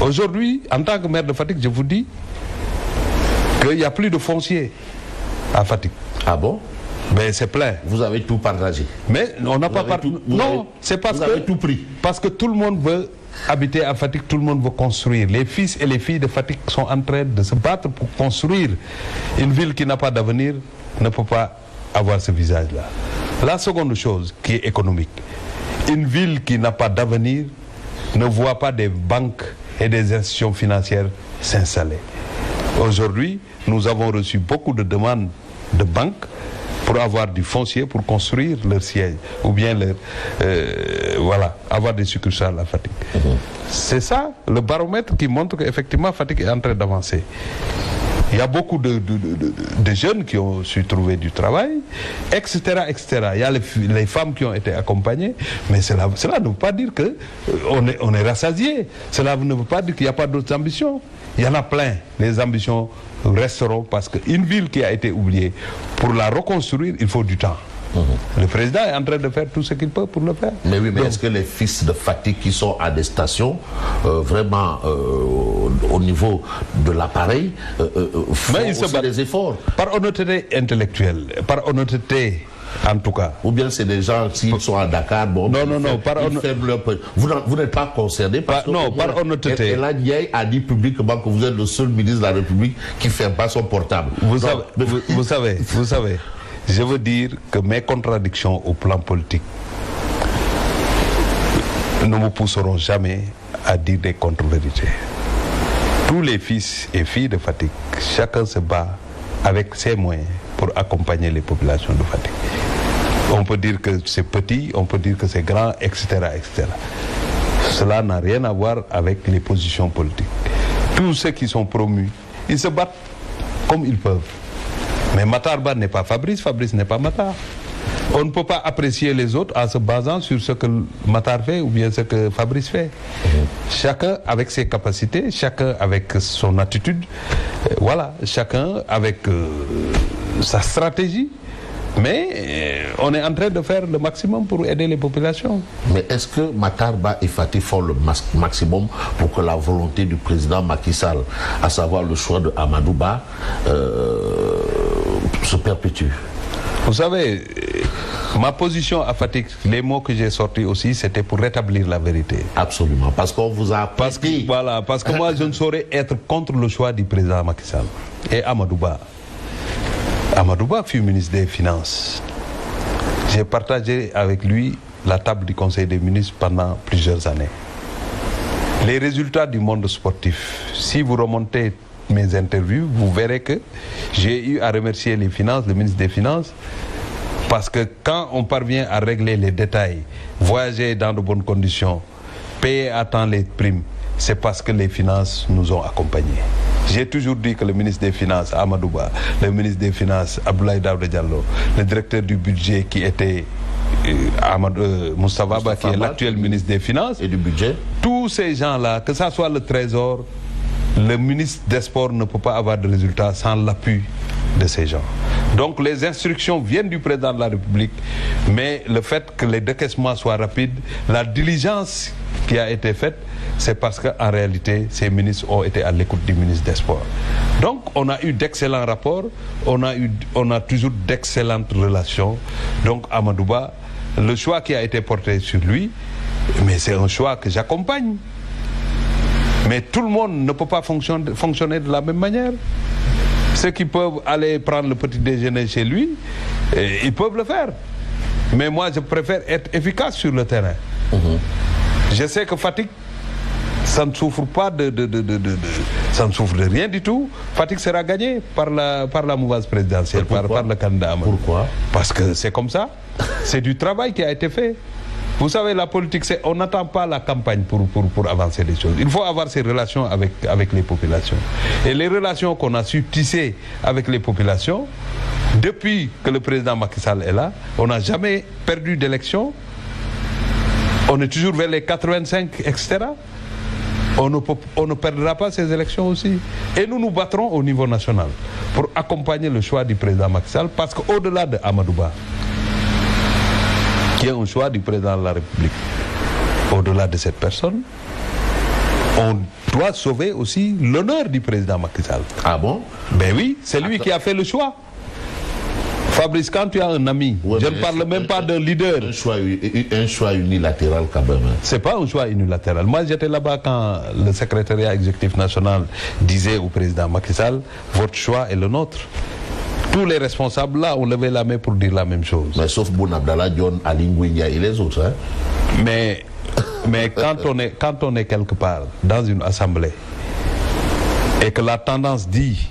Aujourd'hui, en tant que maire de Fatick, je vous dis qu'il n'y a plus de foncier à Fatick. Ah bon? Mais c'est plein. Vous avez tout partagé. Mais on n'a pas partagé. Non, c'est parce que tout pris. Parce que tout le monde veut habiter à Fatick, tout le monde veut construire. Les fils et les filles de Fatick sont en train de se battre pour construire. Une ville qui n'a pas d'avenir ne peut pas avoir ce visage-là. La seconde chose qui est économique, une ville qui n'a pas d'avenir ne voit pas des banques et des institutions financières s'installer. Aujourd'hui, nous avons reçu beaucoup de demandes de banques pour avoir du foncier pour construire leur siège ou bien avoir des succursales à Fatick. C'est ça le baromètre qui montre qu'effectivement Fatick est en train d'avancer. Il y a beaucoup de jeunes qui ont su trouver du travail, etc., etc. Il y a les femmes qui ont été accompagnées, mais cela ne veut pas dire qu'on est rassasié. Cela ne veut pas dire qu'il n'y a pas d'autres ambitions. Il y en a plein. Les ambitions resteront parce qu'une ville qui a été oubliée, pour la reconstruire, il faut du temps. Le président est en train de faire tout ce qu'il peut pour le faire. Mais oui, mais est-ce que les fils de Fatick qui sont à des stations, vraiment au niveau de l'appareil, font aussi des efforts? Par honnêteté intellectuelle, par honnêteté en tout cas. Ou bien c'est des gens, s'ils sont à Dakar, bon, vous n'êtes pas concerné parce par honnêteté. Et là, Ndiaye a dit publiquement que vous êtes le seul ministre de la République qui ne ferme pas son portable. Vous savez, je veux dire que mes contradictions au plan politique ne me pousseront jamais à dire des contre-vérités. Tous les fils et filles de Fatick, chacun se bat avec ses moyens pour accompagner les populations de Fatick. On peut dire que c'est petit, on peut dire que c'est grand, etc., etc. Cela n'a rien à voir avec les positions politiques. Tous ceux qui sont promus, ils se battent comme ils peuvent. Mais Matar Ba n'est pas Fabrice, Fabrice n'est pas Matar. On ne peut pas apprécier les autres en se basant sur ce que Matar fait ou bien ce que Fabrice fait. Chacun avec ses capacités, chacun avec son attitude, chacun avec sa stratégie. Mais on est en train de faire le maximum pour aider les populations. Mais est-ce que Matar Ba et Fatick font le maximum pour que la volonté du président Macky Sall, à savoir le choix de Amadou Ba, se perpétue? Vous savez, ma position à Fatick, les mots que j'ai sortis aussi, c'était pour rétablir la vérité. Absolument, parce qu'on vous a... Parce que moi, je ne saurais être contre le choix du président Macky Sall et Amadou Ba. Amadou Ba fut ministre des Finances. J'ai partagé avec lui la table du Conseil des ministres pendant plusieurs années. Les résultats du monde sportif, si vous remontez mes interviews, vous verrez que j'ai eu à remercier les finances, le ministre des Finances, parce que quand on parvient à régler les détails, voyager dans de bonnes conditions, payer à temps les primes, c'est parce que les finances nous ont accompagnés. J'ai toujours dit que le ministre des Finances, Amadou Ba, le ministre des Finances, Abdoulaye Daouda Diallo, le directeur du budget qui était Moustapha Ba, qui est l'actuel ministre des Finances, et du budget, tous ces gens-là, que ce soit le Trésor, le ministre des Sports ne peut pas avoir de résultats sans l'appui de ces gens. Donc les instructions viennent du président de la République, mais le fait que les décaissements soient rapides, la diligence qui a été faite, c'est parce qu'en réalité, ces ministres ont été à l'écoute du ministre des Sports. Donc on a eu d'excellents rapports, on a toujours d'excellentes relations. Donc Amadou Ba, le choix qui a été porté sur lui, mais c'est un choix que j'accompagne. Mais tout le monde ne peut pas fonctionner de la même manière. Ceux qui peuvent aller prendre le petit déjeuner chez lui, ils peuvent le faire. Mais moi, je préfère être efficace sur le terrain. Je sais que Fatick, ça ne souffre pas ça ne souffre de rien du tout. Fatick sera gagné par la mouvance présidentielle, par le candidat Amadou. Pourquoi? Parce que c'est comme ça. C'est du travail qui a été fait. Vous savez, la politique, on n'attend pas la campagne pour avancer les choses. Il faut avoir ces relations avec les populations. Et les relations qu'on a su tisser avec les populations, depuis que le président Macky Sall est là, on n'a jamais perdu d'élection. On est toujours vers les 85, etc. On ne perdra pas ces élections aussi. Et nous nous battrons au niveau national pour accompagner le choix du président Macky Sall, parce qu'au-delà de Amadou Ba, qui est un choix du président de la République, au-delà de cette personne, on doit sauver aussi l'honneur du président Macky Sall. Ah bon? Ben oui, c'est lui qui a fait le choix. Fabrice, quand tu as un ami, je ne parle même pas d'un leader. Un choix unilatéral quand même. C'est pas un choix unilatéral. Moi, j'étais là-bas quand le secrétariat exécutif national disait au président Macky Sall, votre choix est le nôtre. Tous les responsables là ont levé la main pour dire la même chose. Mais sauf Boun Abdallah, John, Ali Ngouindia et les autres. Hein? Mais quand on est quelque part dans une assemblée et que la tendance dit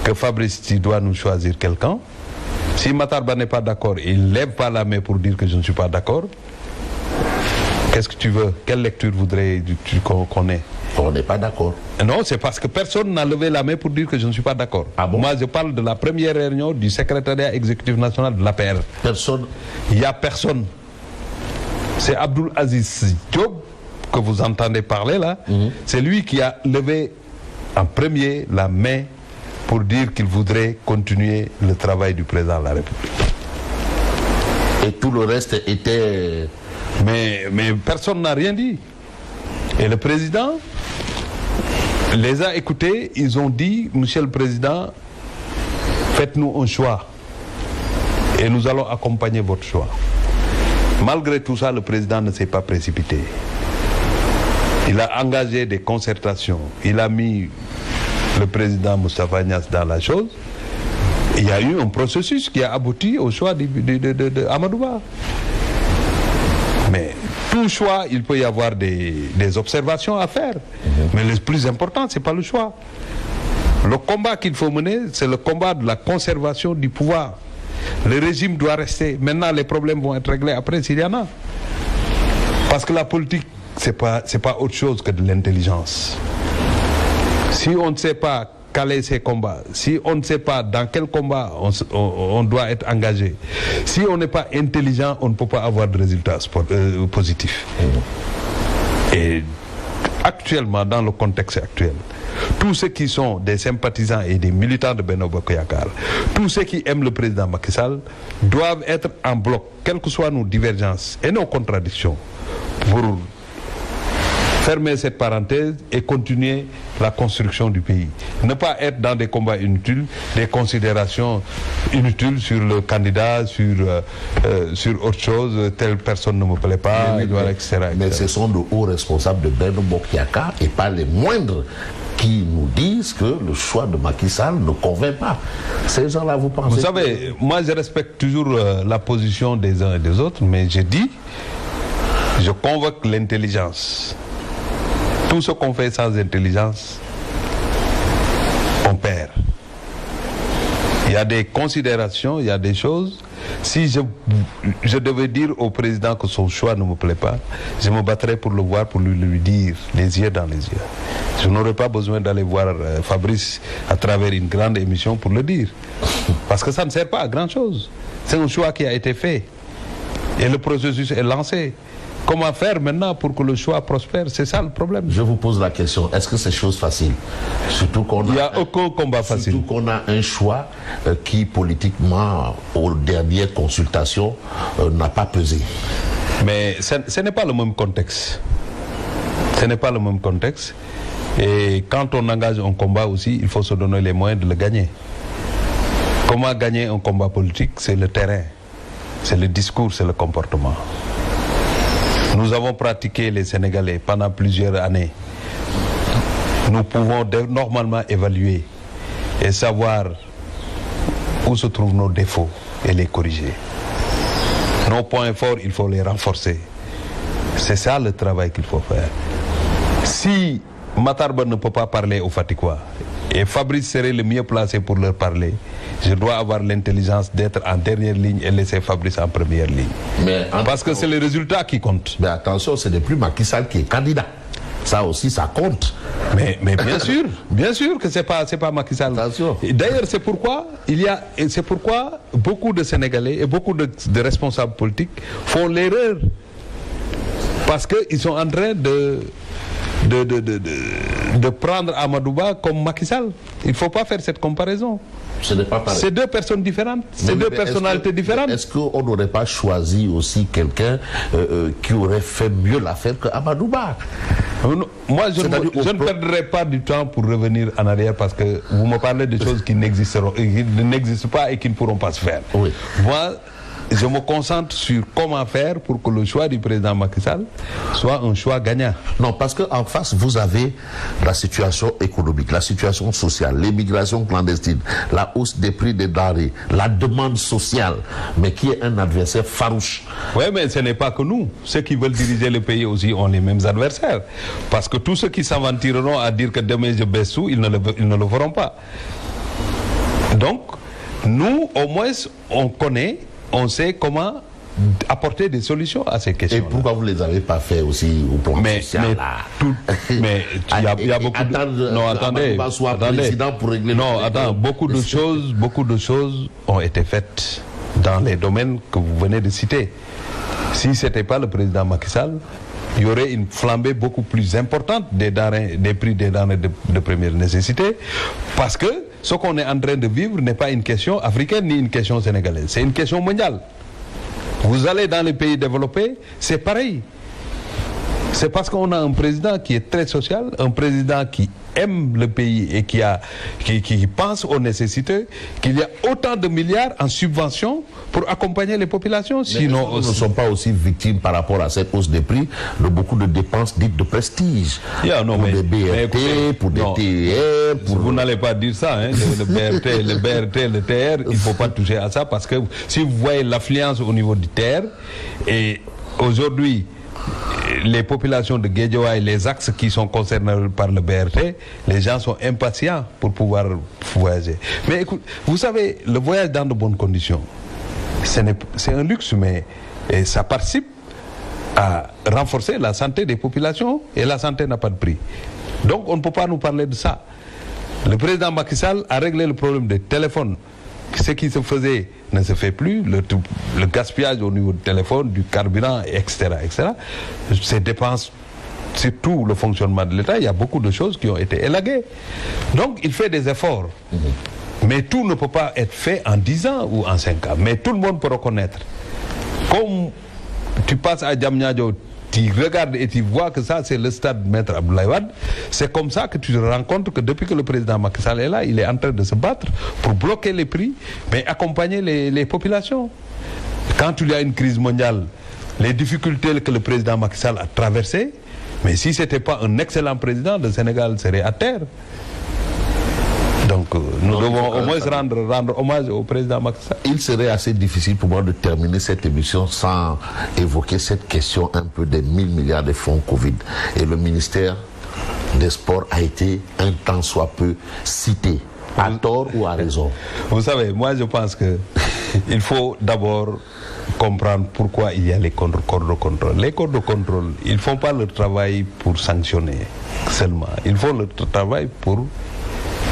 que Fabrice, tu dois nous choisir quelqu'un, si Matarba n'est pas d'accord, il ne lève pas la main pour dire que je ne suis pas d'accord, qu'est-ce que tu veux? Quelle lecture voudrais-tu qu'on ait? On n'est pas d'accord. Non, c'est parce que personne n'a levé la main pour dire que je ne suis pas d'accord. Ah bon? Moi, je parle de la première réunion du secrétariat exécutif national de l'APR. Personne? Il n'y a personne. C'est Abdoul Aziz Diop que vous entendez parler là. C'est lui qui a levé en premier la main pour dire qu'il voudrait continuer le travail du président de la République. Et tout le reste était... Mais personne n'a rien dit. Et le président les a écoutés, ils ont dit, Monsieur le Président, faites-nous un choix et nous allons accompagner votre choix. Malgré tout ça, le président ne s'est pas précipité. Il a engagé des concertations, il a mis le président Moustapha Niasse dans la chose. Il y a eu un processus qui a abouti au choix de Amadou Ba. Mais tout choix, il peut y avoir des observations à faire. Mais le plus important, ce n'est pas le choix. Le combat qu'il faut mener, c'est le combat de la conservation du pouvoir. Le régime doit rester. Maintenant, les problèmes vont être réglés après s'il y en a. Parce que la politique, c'est pas autre chose que de l'intelligence. Si on ne sait pas caler ces combats, si on ne sait pas dans quel combat on doit être engagé, si on n'est pas intelligent, on ne peut pas avoir de résultats positifs. Et actuellement, dans le contexte actuel, tous ceux qui sont des sympathisants et des militants de Benno Bokk Yakaar, tous ceux qui aiment le président Macky Sall, doivent être en bloc, quelles que soient nos divergences et nos contradictions, pour fermer cette parenthèse et continuer la construction du pays. Ne pas être dans des combats inutiles, des considérations inutiles sur le candidat, sur autre chose, telle personne ne me plaît pas, etc. Mais ce sont de hauts responsables de Benno Bokk Yakaar et pas les moindres qui nous disent que le choix de Macky Sall ne convainc pas. Ces gens-là, vous pensez... Vous savez, moi je respecte toujours la position des uns et des autres, mais je dis, je convoque l'intelligence. Tout ce qu'on fait sans intelligence, on perd. Il y a des considérations, il y a des choses. Si je devais dire au président que son choix ne me plaît pas, je me battrais pour le voir, pour lui dire les yeux dans les yeux. Je n'aurais pas besoin d'aller voir Fabrice à travers une grande émission pour le dire. Parce que ça ne sert pas à grand chose. C'est un choix qui a été fait. Et le processus est lancé. Comment faire maintenant pour que le choix prospère? C'est ça le problème. Je vous pose la question, est-ce que c'est chose facile? Surtout qu'on Il n'y a aucun combat facile. Surtout qu'on a un choix qui, politiquement, aux dernières consultations, n'a pas pesé. Mais ce n'est pas le même contexte. Ce n'est pas le même contexte. Et quand on engage un combat aussi, il faut se donner les moyens de le gagner. Comment gagner un combat politique? C'est le terrain, c'est le discours, c'est le comportement. Nous avons pratiqué les Sénégalais pendant plusieurs années. Nous pouvons normalement évaluer et savoir où se trouvent nos défauts et les corriger. Nos points forts, il faut les renforcer. C'est ça le travail qu'il faut faire. Si Matarba ne peut pas parler aux Fatikois et Fabrice serait le mieux placé pour leur parler, je dois avoir l'intelligence d'être en dernière ligne et laisser Fabrice en première ligne. Parce que c'est le résultat qui compte. Mais attention, ce n'est plus Macky Sall qui est candidat. Ça aussi, ça compte. Mais bien sûr que c'est pas Macky Sall. D'ailleurs, c'est pourquoi beaucoup de Sénégalais et beaucoup de responsables politiques font l'erreur. Parce qu'ils sont en train de prendre Amadouba comme Macky Sall. Il ne faut pas faire cette comparaison. Ce n'est pas pareil. C'est deux personnes différentes, c'est deux personnalités différentes. Est-ce qu'on n'aurait pas choisi aussi quelqu'un qui aurait fait mieux l'affaire que Amadouba? Moi, je ne perdrai pas du temps pour revenir en arrière parce que vous me parlez de choses qui n'existent pas et qui ne pourront pas se faire. Oui. Moi, je me concentre sur comment faire pour que le choix du président Macky Sall soit un choix gagnant. Non, parce qu'en face, vous avez la situation économique, la situation sociale, l'immigration clandestine, la hausse des prix des denrées, la demande sociale, mais qui est un adversaire farouche. Oui, mais ce n'est pas que nous. Ceux qui veulent diriger le pays aussi ont les mêmes adversaires. Parce que tous ceux qui s'aventureront à dire que demain je baisse tout, ils ne le feront pas. Donc, nous, au moins, on sait comment apporter des solutions à ces questions. Et pourquoi vous ne les avez pas fait aussi au plan social? Mais il y a beaucoup de... Non, attendez. Beaucoup de choses ont été faites dans les domaines que vous venez de citer. Si ce n'était pas le président Macky Sall, il y aurait une flambée beaucoup plus importante des prix des denrées de première nécessité, parce que ce qu'on est en train de vivre n'est pas une question africaine ni une question sénégalaise, c'est une question mondiale. Vous allez dans les pays développés, c'est pareil. C'est parce qu'on a un président qui est très social, un président qui aime le pays et qui pense aux nécessités, qu'il y a autant de milliards en subventions pour accompagner les populations. Sinon, nous ne sommes pas aussi victimes par rapport à cette hausse des prix de beaucoup de dépenses dites de prestige. Pour des BRT, pour des TER. Vous n'allez pas dire ça, hein, le BRT, le TER, il ne faut pas toucher à ça parce que si vous voyez l'affluence au niveau du TER, et aujourd'hui, les populations de Guédiawaye, les axes qui sont concernés par le BRT, les gens sont impatients pour pouvoir voyager. Mais écoute, vous savez, le voyage dans de bonnes conditions, c'est un luxe, mais ça participe à renforcer la santé des populations et la santé n'a pas de prix. Donc on ne peut pas nous parler de ça. Le président Macky Sall a réglé le problème des téléphones. Ce qui se faisait ne se fait plus, le gaspillage au niveau du téléphone, du carburant, etc. Ces dépenses, c'est tout le fonctionnement de l'État, il y a beaucoup de choses qui ont été élaguées. Donc il fait des efforts. Mais tout ne peut pas être fait en 10 ans ou en 5 ans. Mais tout le monde peut reconnaître. Comme tu passes à Diamniadio, tu regardes et tu vois que ça c'est le stade Maître Abdoulaye Wade, c'est comme ça que tu te rends compte que depuis que le président Macky Sall est là, il est en train de se battre pour bloquer les prix, mais accompagner les populations. Quand il y a une crise mondiale, les difficultés que le président Macky Sall a traversées, mais si ce n'était pas un excellent président, le Sénégal serait à terre. Donc nous devons au moins rendre hommage au président Macky Sall. Il serait assez difficile pour moi de terminer cette émission sans évoquer cette question un peu des 1000 milliards de fonds Covid. Et le ministère des Sports a été un tant soit peu cité, à tort ou à raison. Vous savez, moi je pense que il faut d'abord comprendre pourquoi il y a les corps de contrôle. Les corps de contrôle, ils ne font pas le travail pour sanctionner seulement. Ils font le travail pour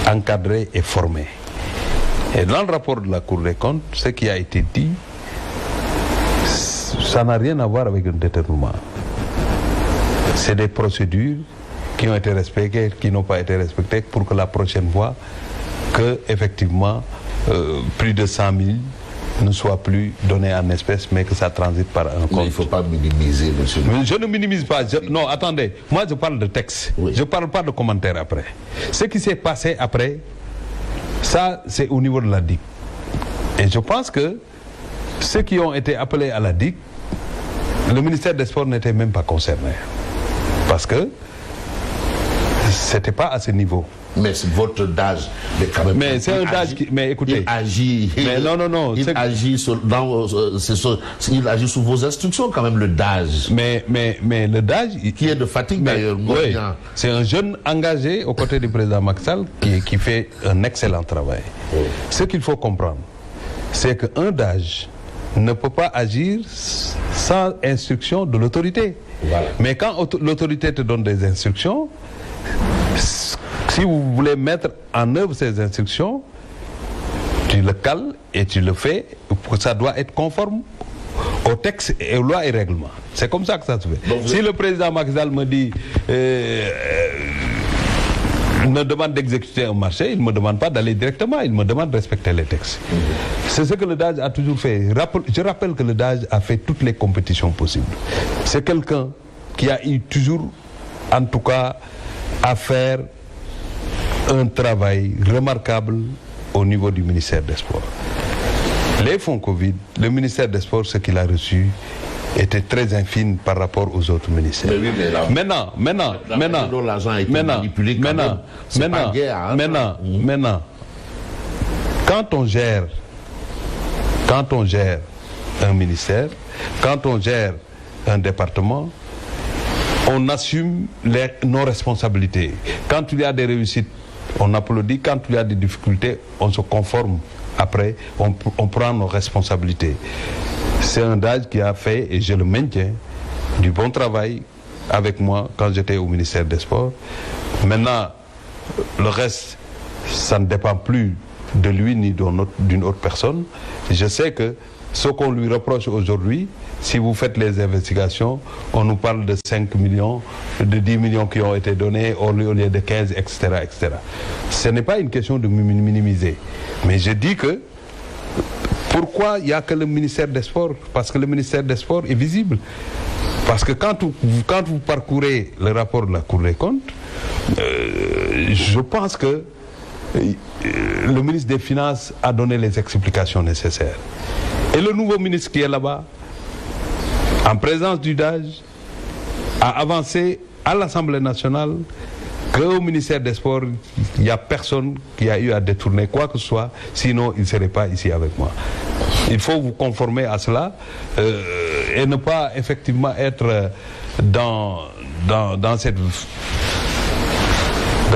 encadrer et former. Et dans le rapport de la Cour des comptes, ce qui a été dit, ça n'a rien à voir avec un détournement. C'est des procédures qui ont été respectées, qui n'ont pas été respectées, pour que la prochaine fois, que effectivement, plus de 100 000 ne soit plus donné en espèces, mais que ça transite par un compte. Mais il ne faut pas minimiser, monsieur. Mais je ne minimise pas. Non, attendez. Moi, je parle de texte. Oui. Je ne parle pas de commentaires après. Ce qui s'est passé après, ça, c'est au niveau de la DIC. Et je pense que ceux qui ont été appelés à la DIC, le ministère des Sports n'était même pas concerné. Parce que ce n'était pas à ce niveau. Mais c'est votre DAGE. Mais c'est un DAGE qui... Mais écoutez... Il agit... Mais non. Il agit il agit sous vos instructions quand même, le DAGE. Mais le DAGE... Qui est de fatigue d'ailleurs. Oui, c'est un jeune engagé aux côtés du président Macky Sall qui fait un excellent travail. Oui. Ce qu'il faut comprendre, c'est qu'un DAGE ne peut pas agir sans instruction de l'autorité. Voilà. Mais quand l'autorité te donne des instructions... Si vous voulez mettre en œuvre ces instructions, tu le cales et tu le fais, ça doit être conforme aux textes et aux lois et règlements. C'est comme ça que ça se fait. Donc, si le président Macky Sall me dit me demande d'exécuter un marché, il ne me demande pas d'aller directement, il me demande de respecter les textes. C'est ce que le DAGE a toujours fait. Je rappelle que le DAGE a fait toutes les compétitions possibles. C'est quelqu'un qui a eu toujours, en tout cas, à faire un travail remarquable au niveau du ministère des Sports. Les fonds Covid, le ministère des Sports, ce qu'il a reçu, était très infime par rapport aux autres ministères. Mais oui, mais là, maintenant, quand on gère un ministère, quand on gère un département, on assume nos responsabilités. Quand il y a des réussites, on applaudit. Quand il y a des difficultés, on se conforme. Après, on prend nos responsabilités. C'est un DAGE qui a fait, et je le maintiens, du bon travail avec moi quand j'étais au ministère des Sports. Maintenant, le reste, ça ne dépend plus de lui ni d'une autre personne. Je sais que ce qu'on lui reproche aujourd'hui, si vous faites les investigations, on nous parle de 5 millions, de 10 millions qui ont été donnés au lieu de 15, etc., etc. Ce n'est pas une question de minimiser. Mais je dis que, pourquoi il n'y a que le ministère des Sports? Parce que le ministère des Sports est visible. Parce que quand vous parcourez le rapport de la Cour des comptes, je pense que le ministre des Finances a donné les explications nécessaires. Et le nouveau ministre qui est là-bas, en présence du DAGE, a avancé à l'Assemblée nationale qu'au ministère des Sports, il n'y a personne qui a eu à détourner quoi que ce soit, sinon il ne serait pas ici avec moi. Il faut vous conformer à cela et ne pas effectivement être dans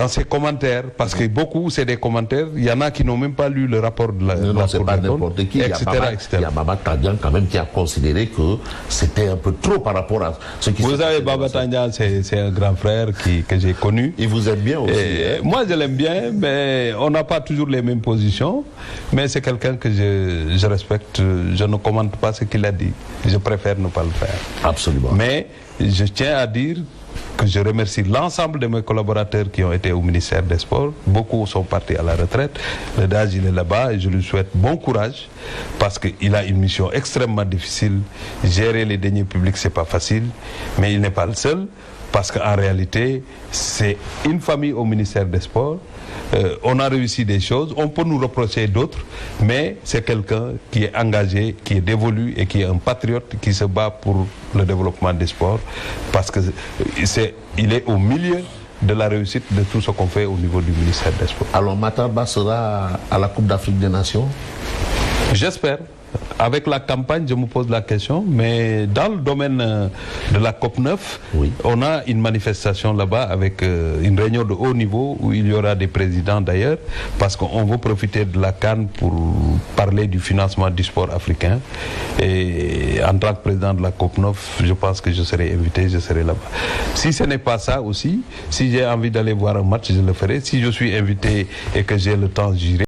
ces commentaires, parce que beaucoup, c'est des commentaires. Il y en a qui n'ont même pas lu le rapport de la Cour des comptes. Non, c'est pas n'importe qui. Il y a Baba Tandian quand même qui a considéré que c'était un peu trop par rapport à ce qui... Vous savez, Baba Tandian, c'est un grand frère que j'ai connu. Il vous aime bien aussi. Moi, je l'aime bien, mais on n'a pas toujours les mêmes positions. Mais c'est quelqu'un que je respecte. Je ne commente pas ce qu'il a dit. Je préfère ne pas le faire. Absolument. Mais je tiens à dire que je remercie l'ensemble de mes collaborateurs qui ont été au ministère des Sports. Beaucoup sont partis à la retraite. Le DAGE, il est là-bas et je lui souhaite bon courage parce qu'il a une mission extrêmement difficile. Gérer les deniers publics, c'est pas facile, mais il n'est pas le seul parce qu'en réalité, c'est une famille au ministère des Sports. On a réussi des choses, on peut nous reprocher d'autres, mais c'est quelqu'un qui est engagé, qui est dévolu et qui est un patriote qui se bat pour le développement des sports parce que il est au milieu de la réussite de tout ce qu'on fait au niveau du ministère des Sports. Alors Matarba sera à la Coupe d'Afrique des Nations? J'espère. Avec la campagne, je me pose la question, mais dans le domaine de la COP9, oui, on a une manifestation là-bas avec une réunion de haut niveau où il y aura des présidents d'ailleurs, parce qu'on veut profiter de la CAN pour parler du financement du sport africain. Et en tant que président de la COP9, je pense que je serai invité, je serai là-bas. Si ce n'est pas ça aussi, si j'ai envie d'aller voir un match, je le ferai. Si je suis invité et que j'ai le temps, j'irai.